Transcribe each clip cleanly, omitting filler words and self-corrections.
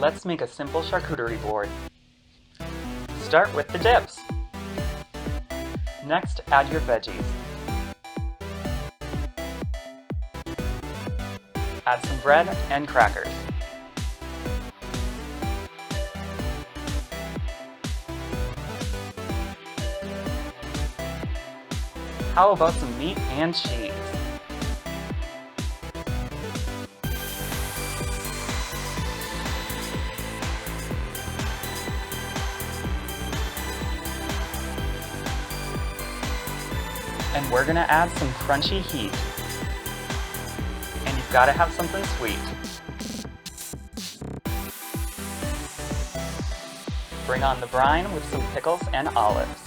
Let's make a simple charcuterie board. Start with the dips. Next, add your veggies. Add some bread and crackers. How about some meat and cheese? And we're gonna add some crunchy heat. And you've gotta have something sweet. Bring on the brine with some pickles and olives.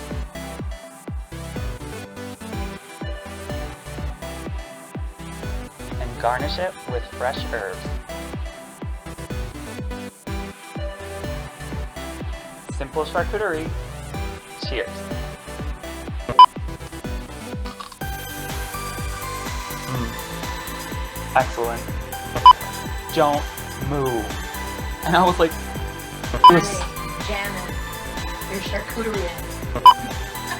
And garnish it with fresh herbs. Simple charcuterie. Cheers. Excellent. Don't move. And I was like, Janet, your charcuterie.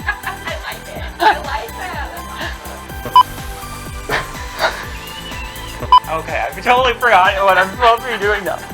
I like it. I like that. okay, I totally forgot what I'm supposed to be doing now.